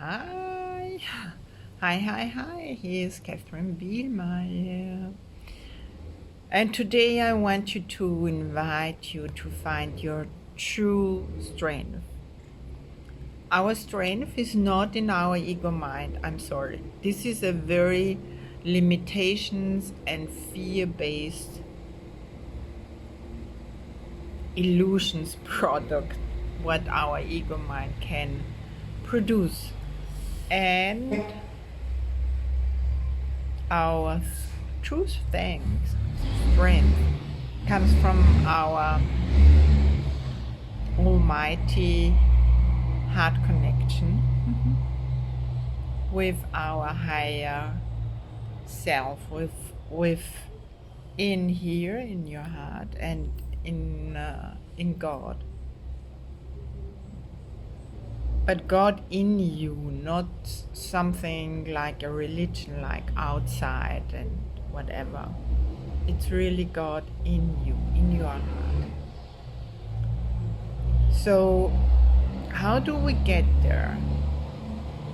Hi, hi. Here's Katherine Bihlmeier. And today I want you to invite you to find your true strength. Our strength is not in our ego mind. I'm sorry. This is a very limitations and fear-based illusions product, what our ego mind can produce. And our true strength comes from our almighty heart connection with our higher self, with in here in your heart and in God. But God in you, not something like a religion, like outside and whatever. It's really God in you, in your heart. So how do we get there?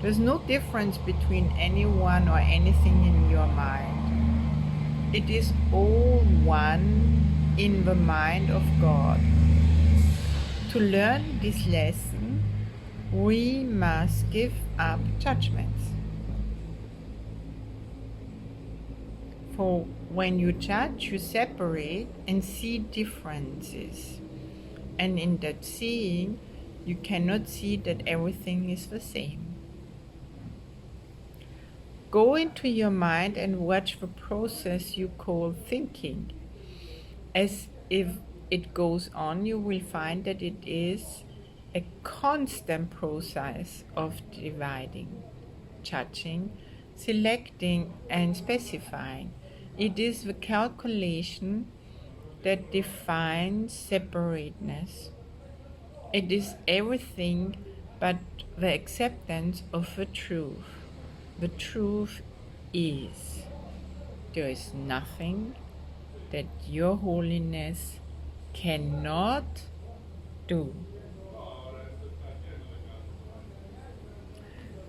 There's no difference between anyone or anything in your mind. It is all one in the mind of God. To learn this lesson, we must give up judgments. For when you judge, you separate and see differences. And in that seeing, you cannot see that everything is the same. Go into your mind and watch the process you call thinking. As if it goes on, you will find that it is a constant process of dividing, judging, selecting and specifying. It is the calculation that defines separateness. It is everything but the acceptance of the truth. The truth is, there is nothing that your holiness cannot do.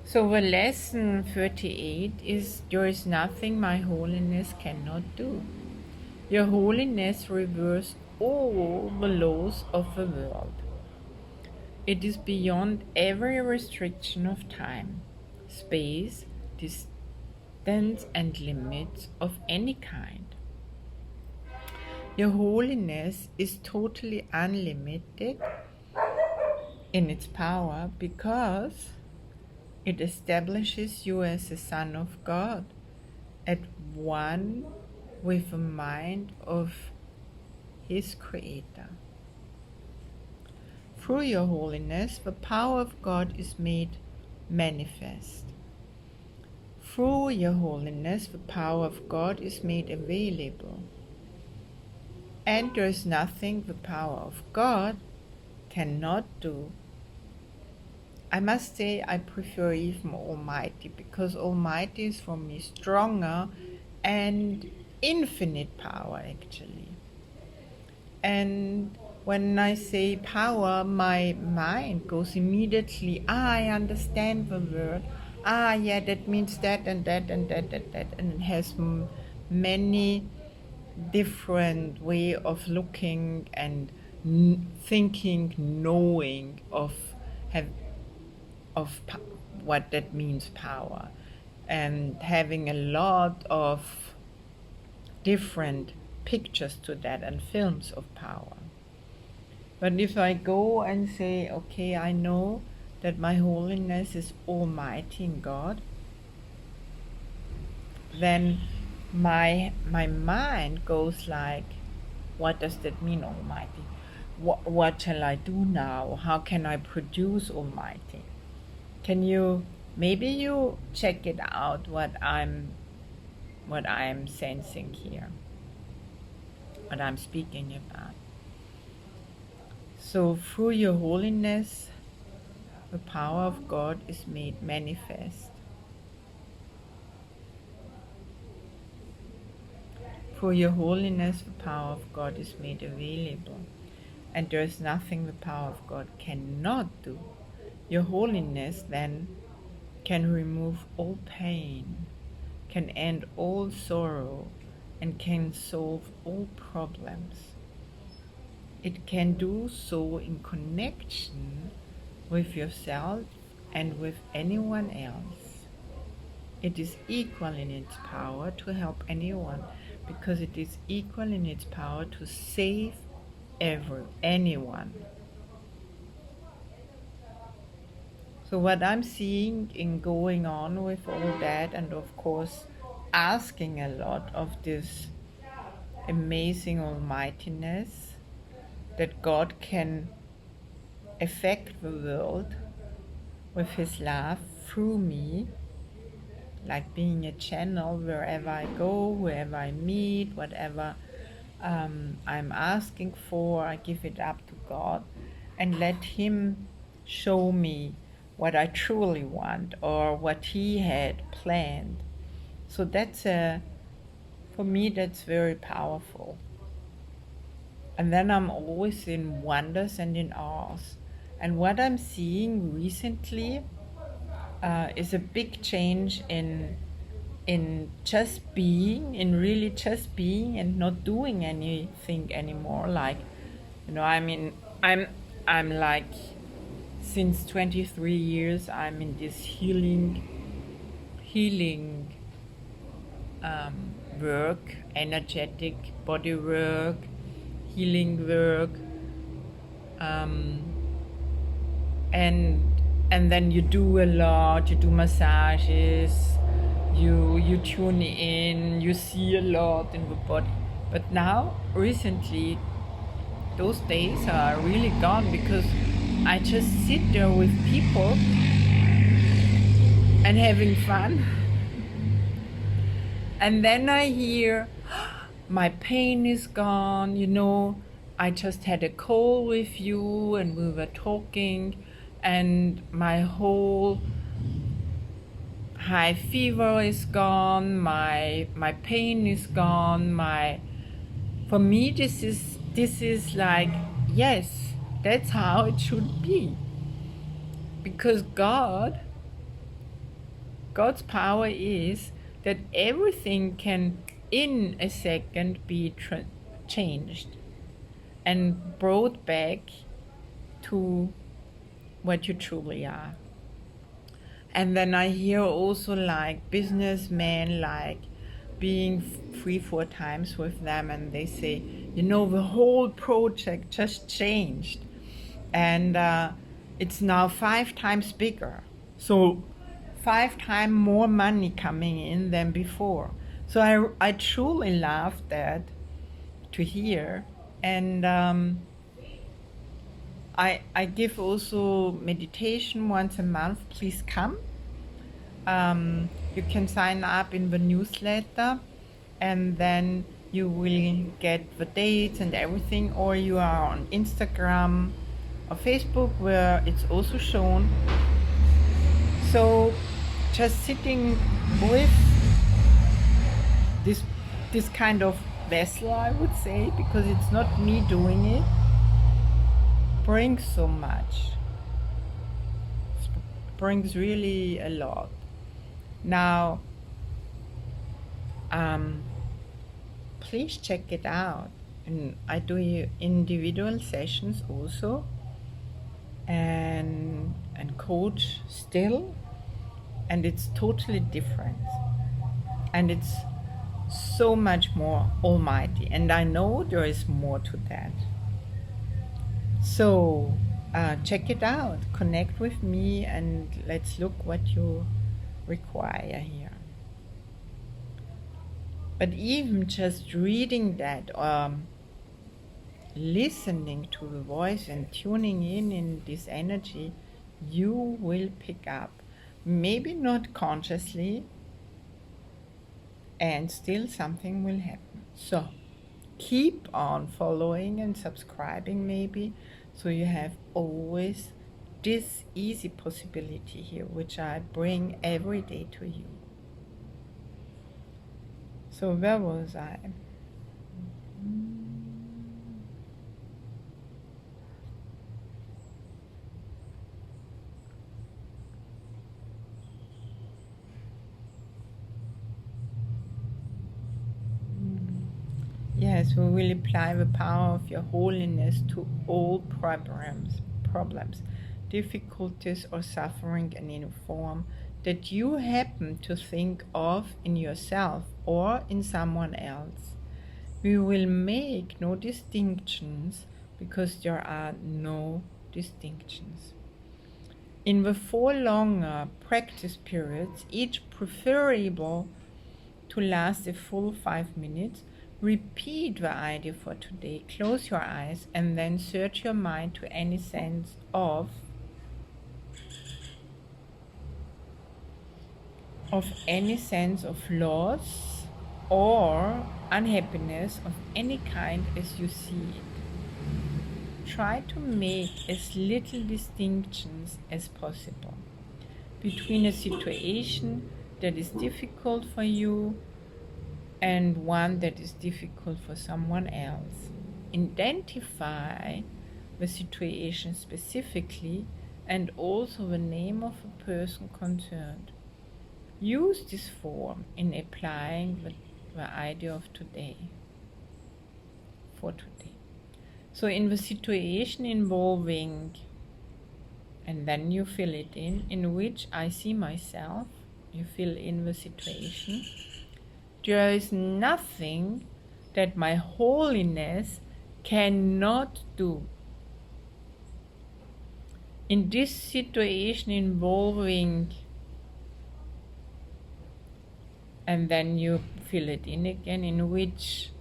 So the lesson 38 is, there is nothing my holiness cannot do. Your holiness reverses all the laws of the world. It is beyond every restriction of time, space, distance and limits of any kind. Your holiness is totally unlimited in its power because it establishes you as a son of God, at one with the mind of His Creator. Through your holiness, the power of God is made manifest. Through your holiness, the power of God is made available. And there is nothing the power of God cannot do. I must say I prefer even Almighty, because Almighty is for me stronger and infinite power actually. And when I say power, my mind goes immediately, I understand the word. Yeah, that means that and that and that and that. And it has many different way of looking and thinking, knowing of what that means, power, and having a lot of different pictures to that and films of power. But if I go and say, okay, I know that my holiness is almighty in God, then my mind goes like, what does that mean, almighty? What shall I do now? How can I produce almighty? Can you, maybe you check it out, what I'm sensing here, what I'm speaking about. So through your holiness, the power of God is made manifest. Through your holiness, the power of God is made available. And there is nothing the power of God cannot do. Your holiness then can remove all pain, can end all sorrow, and can solve all problems. It can do so in connection with yourself and with anyone else. It is equal in its power to help anyone because it is equal in its power to save anyone. So what I'm seeing in going on with all that, and of course asking a lot of this amazing almightiness, that God can affect the world with his love through me, like being a channel wherever I go, wherever I meet, whatever I'm asking for, I give it up to God and let him show me what I truly want or what he had planned. So for me, that's very powerful. And then I'm always in wonders and in awe. And what I'm seeing recently is a big change in just being, in really just being and not doing anything anymore. Like, I mean, I'm like, since 23 years, I'm in this healing work, energetic body work, healing work, and then you do a lot. You do massages, you tune in, you see a lot in the body. But now, recently, those days are really gone because I just sit there with people and having fun. And then I hear, my pain is gone, I just had a call with you and we were talking, and my whole high fever is gone, my pain is gone, for me this is like, yes, that's how it should be. Because God's power is that everything can in a second be changed and brought back to what you truly are. And then I hear also like businessmen, like being 3-4 times with them, and they say, the whole project just changed, and it's now 5 times bigger. So 5 times more money coming in than before. So I truly love that to hear. And I give also meditation once a month. Please come. You can sign up in the newsletter, and then you will get the dates and everything, or you are on Instagram or Facebook where it's also shown. So just sitting with this kind of vessel, I would say, because it's not me doing it, brings so much. Brings really a lot. Now, please check it out. And I do individual sessions also, and coach still, and it's totally different. And it's so much more almighty. And I know there is more to that. So check it out, connect with me, and let's look what you require here. But even just reading that, listening to the voice and tuning in this energy, you will pick up, maybe not consciously, and still something will happen. So keep on following and subscribing, maybe, so you have always this easy possibility here, which I bring every day to you. So where was I? exercise, we will apply the power of your holiness to all problems, difficulties, or suffering in any form that you happen to think of in yourself or in someone else. We will make no distinctions because there are no distinctions. In the 4 longer practice periods, each preferable to last a full 5 minutes, repeat the idea for today. Close your eyes and then search your mind to any sense of any sense of loss or unhappiness of any kind as you see it. Try to make as little distinctions as possible between a situation that is difficult for you and one that is difficult for someone else. Identify the situation specifically and also the name of the person concerned. Use this form in applying the idea of today, for today. So in the situation involving, and then you fill it in which I see myself, you fill in the situation. There is nothing that my holiness cannot do. In this situation involving, and then you fill it in again, in which,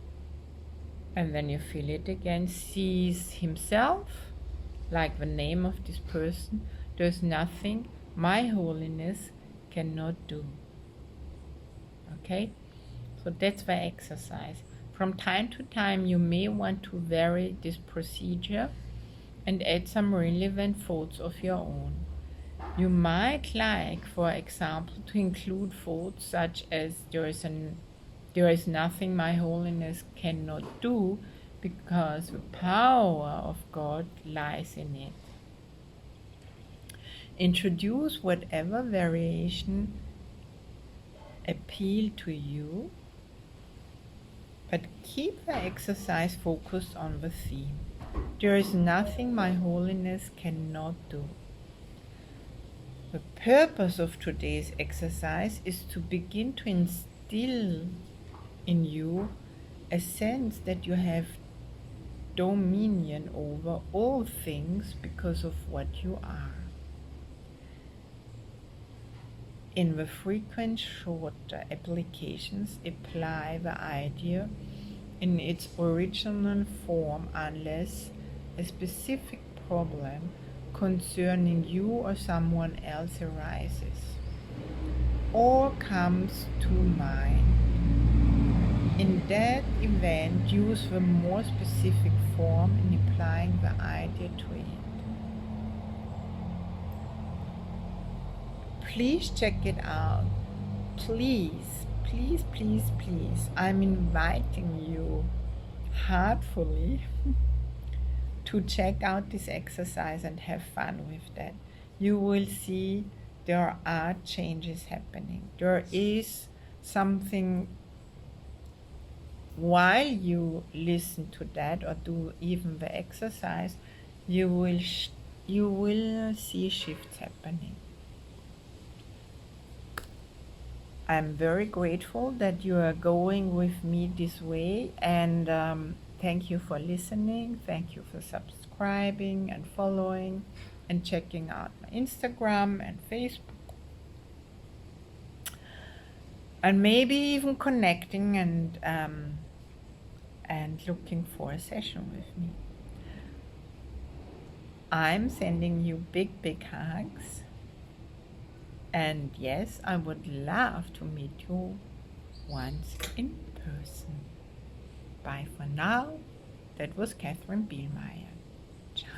and then you fill it again, sees himself, like the name of this person. There's nothing my holiness cannot do. Okay? So that's the exercise. From time to time, you may want to vary this procedure and add some relevant thoughts of your own. You might like, for example, to include thoughts such as there is nothing my holiness cannot do because the power of God lies in it. Introduce whatever variation appeal to you, but keep the exercise focused on the theme. There is nothing my holiness cannot do. The purpose of today's exercise is to begin to instill in you a sense that you have dominion over all things because of what you are. In the frequent shorter applications, apply the idea in its original form unless a specific problem concerning you or someone else arises or comes to mind. In that event, use the more specific form in applying the idea to it. Please check it out. Please, please, please, please. I'm inviting you heartfully to check out this exercise and have fun with that. You will see there are changes happening. There is something while you listen to that or do even the exercise, you will see shifts happening. I'm very grateful that you are going with me this way, and thank you for listening. Thank you for subscribing and following and checking out my Instagram and Facebook, and maybe even connecting and looking for a session with me. I'm sending you big hugs. And yes, I would love to meet you once in person. Bye for now. That was Katherine Bihlmeier. Ciao.